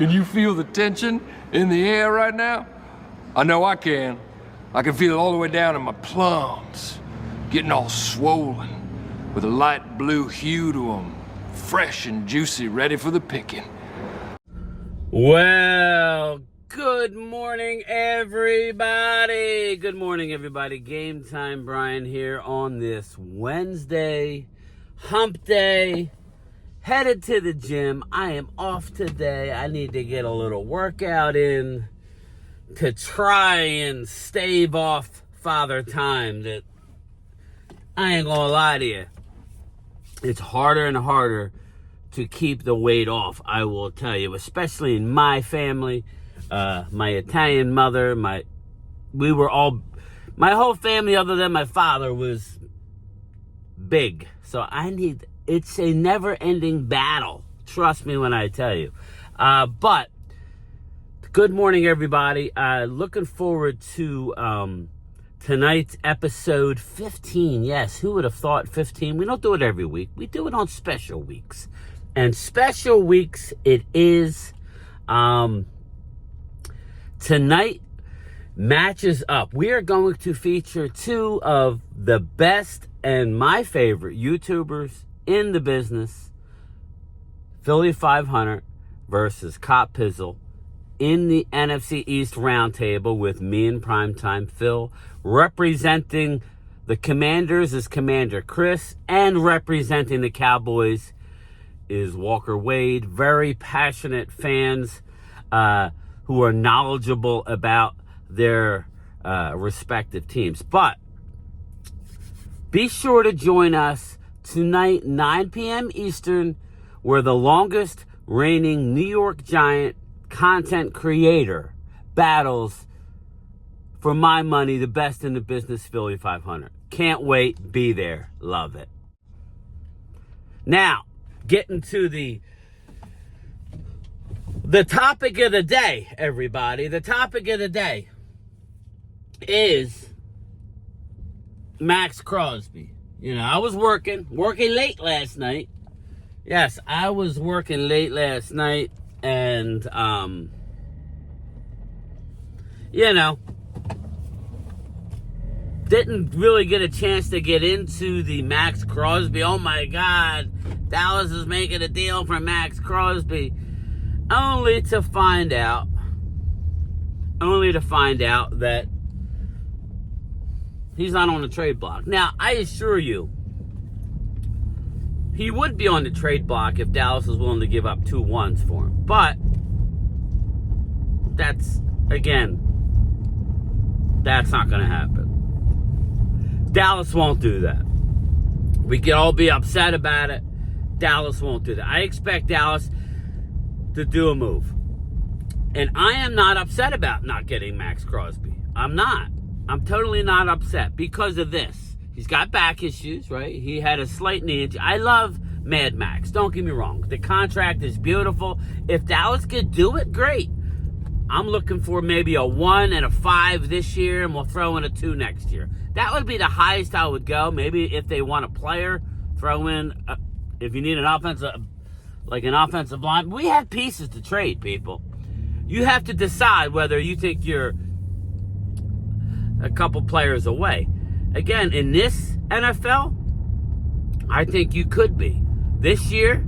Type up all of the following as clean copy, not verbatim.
Can you feel the tension in the air right now? I know I can. I can feel it all the way down in my plums, getting all swollen, with a light blue hue to them, fresh and juicy, ready for the picking. Well, good morning, everybody. Good morning, everybody. Game time, Brian here on this Wednesday, hump day. Headed to the gym. I am off today. I need to get a little workout in to try and stave off Father Time. That I ain't gonna lie to you. It's harder and harder to keep the weight off, I will tell you, especially in my family. My Italian mother, my whole family other than my father was big. So it's a never-ending battle. Trust me when I tell you. But good morning, everybody. Looking forward to tonight's episode 15. Yes, who would have thought 15? We don't do it every week. We do it on special weeks. And special weeks it is. Tonight matches up. We are going to feature two of the best and my favorite YouTubers in the business. Philly 500 versus Cop Pizzle in the NFC East Roundtable with me and Primetime Phil. Representing the Commanders is Commander Chris, and representing the Cowboys is Walker Wade. Very passionate fans who are knowledgeable about their respective teams. But be sure to join us tonight, 9 p.m. Eastern, where the longest reigning New York Giant content creator battles for my money, the best in the business, Philly 500. Can't wait. Be there. Love it. Now, getting to the topic of the day, everybody. The topic of the day is Max Crosby. You know, I was working late last night. Yes, I was working late last night, and, you know, didn't really get a chance to get into the Max Crosby. Oh my God, Dallas is making a deal for Max Crosby. Only to find out that he's not on the trade block. Now, I assure you, he would be on the trade block if Dallas was willing to give up 2 ones for him. But that's not going to happen. Dallas won't do that. We can all be upset about it. Dallas won't do that. I expect Dallas to do a move. And I am not upset about not getting Max Crosby. I'm not. I'm totally not upset because of this. He's got back issues, right? He had a slight knee injury. I love Mad Max. Don't get me wrong. The contract is beautiful. If Dallas could do it, great. I'm looking for maybe a 1 and a 5 this year, and we'll throw in a 2 next year. That would be the highest I would go. Maybe if they want a player, throw in, if you need an offensive line. We have pieces to trade, people. You have to decide whether you think you're a couple players away. Again, in this NFL, I think you could be. This year,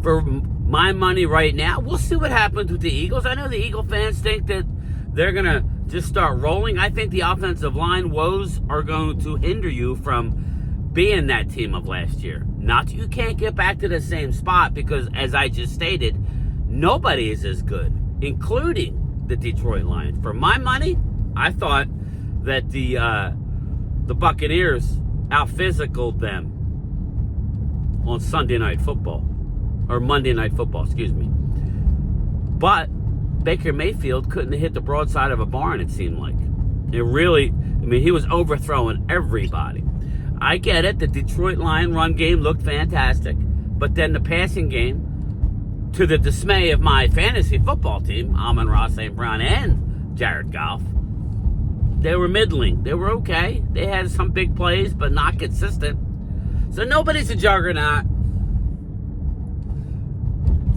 for my money right now, we'll see what happens with the Eagles. I know the Eagle fans think that they're going to just start rolling. I think the offensive line woes are going to hinder you from being that team of last year. Not that you can't get back to the same spot, because, as I just stated, nobody is as good, including the Detroit Lions. For my money, I thought that the Buccaneers out-physicaled them on Sunday Night Football. Or Monday Night Football, excuse me. But Baker Mayfield couldn't hit the broadside of a barn, it seemed like. He was overthrowing everybody. I get it, the Detroit Lion run game looked fantastic. But then the passing game, to the dismay of my fantasy football team, Amon-Ra St. Brown and Jared Goff, they were middling. They were okay. They had some big plays, but not consistent. So nobody's a juggernaut.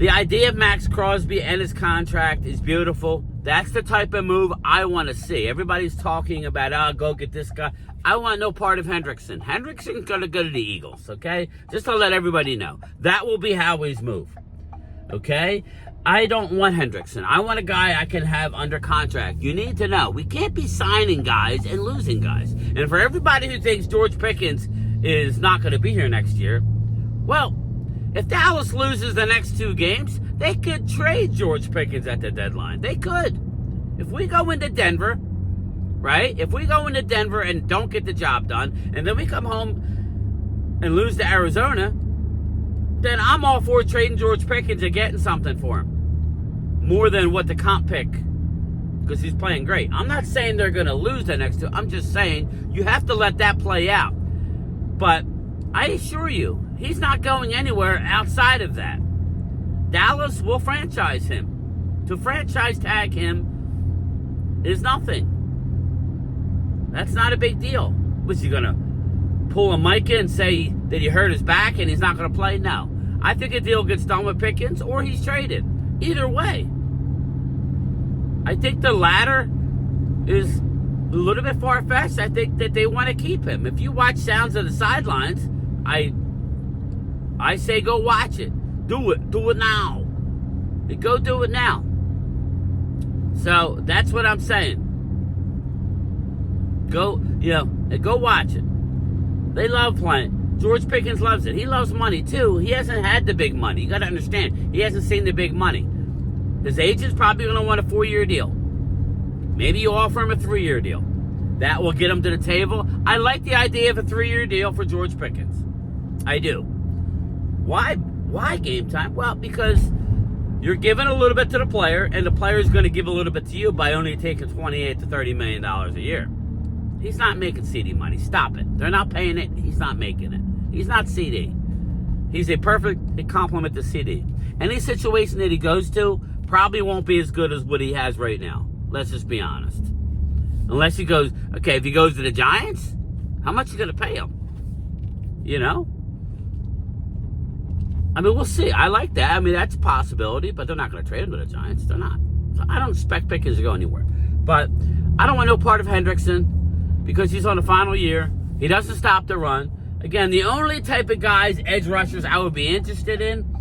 The idea of Max Crosby and his contract is beautiful. That's the type of move I want to see. Everybody's talking about, go get this guy. I want no part of Hendrickson. Hendrickson's going to go to the Eagles, okay? Just to let everybody know. That will be Howie's move, okay? I don't want Hendrickson. I want a guy I can have under contract. You need to know, we can't be signing guys and losing guys. And for everybody who thinks George Pickens is not going to be here next year, well, if Dallas loses the next 2 games, they could trade George Pickens at the deadline. They could. If we go into Denver, right? If we go into Denver and don't get the job done, and then we come home and lose to Arizona, then I'm all for trading George Pickens and getting something for him. More than what the comp pick, because he's playing great. I'm not saying they're going to lose the next 2. I'm just saying you have to let that play out. But I assure you, he's not going anywhere outside of that. Dallas will franchise him. To franchise tag him is nothing. That's not a big deal. Was he going to pull a Micah and say that he hurt his back and he's not going to play? No. I think a deal gets done with Pickens or he's traded. Either way. I think the latter is a little bit far-fetched. I think that they want to keep him. If you watch Sounds of the Sidelines, I say go watch it. Do it now. Go do it now. So that's what I'm saying. Go watch it. They love playing. George Pickens loves it. He loves money too. He hasn't had the big money. You got to understand. He hasn't seen the big money. His agent's probably going to want a 4-year deal. Maybe you offer him a 3-year deal. That will get him to the table. I like the idea of a 3-year deal for George Pickens. I do. Why game time? Well, because you're giving a little bit to the player, and the player is going to give a little bit to you by only taking $28 to $30 million a year. He's not making CD money. Stop it. They're not paying it. He's not making it. He's not CD. He's a perfect complement to CD. Any situation that he goes to probably won't be as good as what he has right now. Let's just be honest. Unless he goes, okay, if he goes to the Giants, how much are you going to pay him? You know? I mean, we'll see. I like that. I mean, that's a possibility, but they're not going to trade him to the Giants. They're not. So I don't expect Pickens to go anywhere. But I don't want no part of Hendrickson because he's on the final year. He doesn't stop the run. Again, the only type of guys, edge rushers, I would be interested in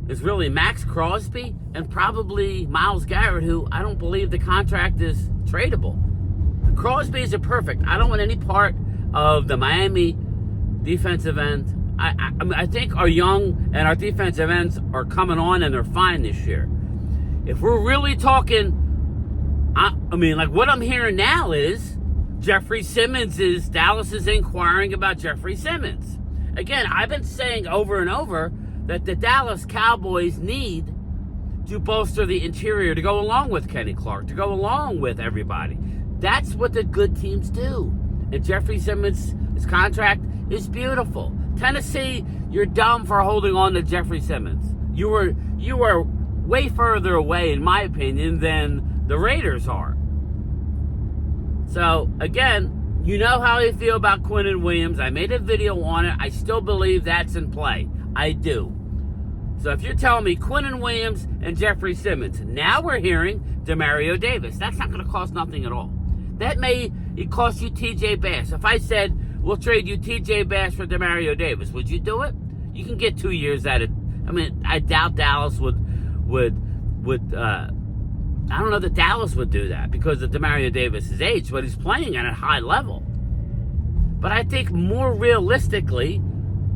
is really Max Crosby and probably Myles Garrett, who I don't believe the contract is tradable. Crosby's are perfect. I don't want any part of the Miami defensive end. I think our young and our defensive ends are coming on and they're fine this year. If we're really talking, I mean, like what I'm hearing now is Jeffrey Simmons Dallas is inquiring about Jeffrey Simmons. Again, I've been saying over and over that the Dallas Cowboys need to bolster the interior to go along with Kenny Clark, to go along with everybody. That's what the good teams do. And Jeffrey Simmons' contract is beautiful. Tennessee, you're dumb for holding on to Jeffrey Simmons. You were way further away, in my opinion, than the Raiders are. So, again, you know how I feel about Quinnen Williams. I made a video on it. I still believe that's in play. I do. So if you're telling me Quinnen Williams and Jeffrey Simmons, now we're hearing Demario Davis. That's not going to cost nothing at all. That may cost you TJ Bass. If I said, we'll trade you TJ Bass for Demario Davis, would you do it? You can get 2 years at it. I mean, I doubt Dallas would I don't know that Dallas would do that because of Demario Davis' age, but he's playing at a high level. But I think more realistically,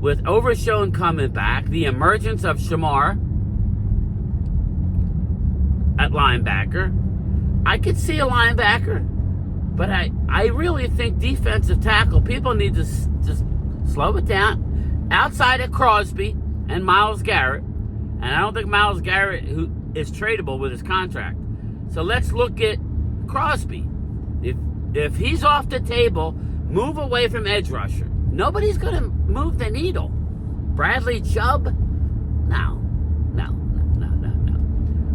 with Overshown coming back, the emergence of Shamar at linebacker, I could see a linebacker, but I really think defensive tackle, people need to just slow it down. Outside of Crosby and Myles Garrett, and I don't think Myles Garrett who is tradable with his contract. So let's look at Crosby. If he's off the table, move away from edge rusher. Nobody's going to move the needle. Bradley Chubb? No.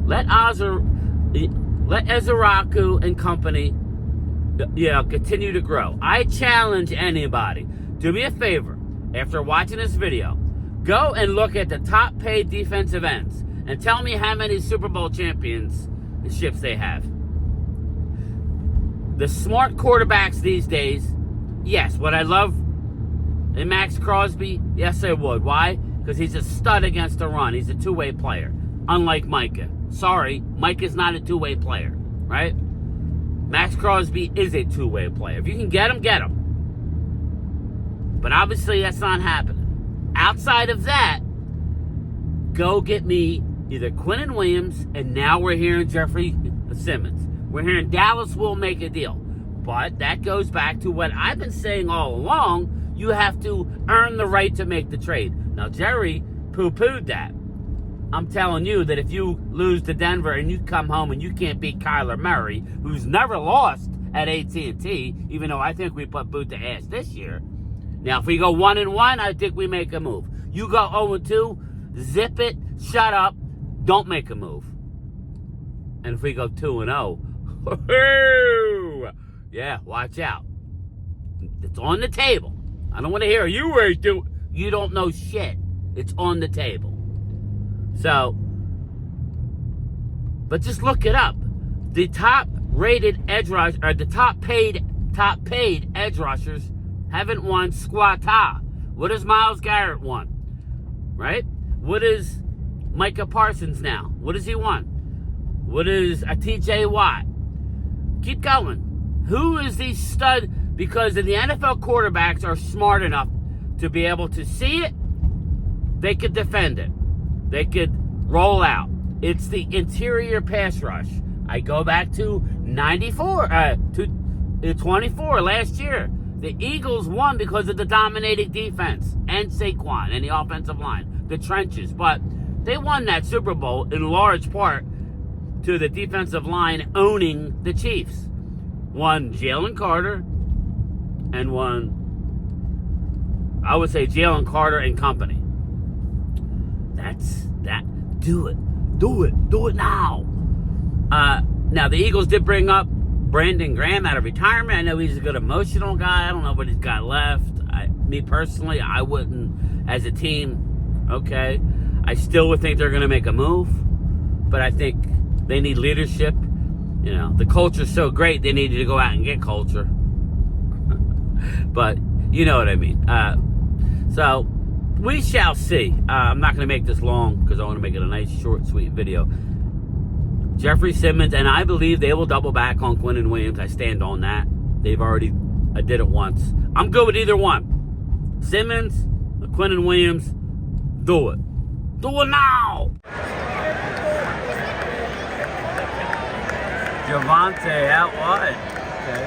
Let Ezeraku and company continue to grow. I challenge anybody. Do me a favor. After watching this video, go and look at the top paid defensive ends and tell me how many Super Bowl championships they have. The smart quarterbacks these days, yes. Would I love a Max Crosby? Yes, I would. Why? Because he's a stud against the run. He's a two-way player, unlike Micah. Sorry, Micah's not a two-way player, right? Max Crosby is a two-way player. If you can get him, get him. But obviously that's not happening. Outside of that, go get me either Quinnen Williams, and now we're hearing Jeffrey Simmons. We're hearing Dallas will make a deal. But that goes back to what I've been saying all along. You have to earn the right to make the trade. Now, Jerry poo-pooed that. I'm telling you that if you lose to Denver and you come home and you can't beat Kyler Murray, who's never lost at AT&T, even though I think we put boot to ass this year. Now, if we go 1-1, I think we make a move. You go 0-2, zip it, shut up, don't make a move. And if we go 2-0, yeah, watch out. It's on the table. I don't want to hear you don't know shit. It's on the table. So, but just look it up. The top-rated edge rush, or the top-paid edge rushers haven't won squat-ta. What has Myles Garrett won? Right? What is Micah Parsons now? What has he won? What is a TJ Watt? Keep going. Who is the stud? Because the NFL quarterbacks are smart enough to be able to see it. They could defend it. They could roll out. It's the interior pass rush. I go back to 24 last year. The Eagles won because of the dominating defense and Saquon and the offensive line, the trenches. But they won that Super Bowl in large part to the defensive line owning the Chiefs. One Jalen Carter and one, I would say, Jalen Carter and company. That's that. Do it now. Now the Eagles did bring up Brandon Graham out of retirement. I know he's a good emotional guy. I don't know what he's got left. Me personally, I wouldn't. As a team, okay, I still would think they're going to make a move, but I think they need leadership. You know, the culture's so great, they needed to go out and get culture. But you know what I mean. So we shall see. I'm not going to make this long because I want to make it a nice, short, sweet video. Jeffrey Simmons, and I believe they will double back on Quinnen Williams. I stand on that. They've already, I did it once. I'm good with either one. Simmons, Quinnen Williams, do it. Do it now! Javante, how what? Okay.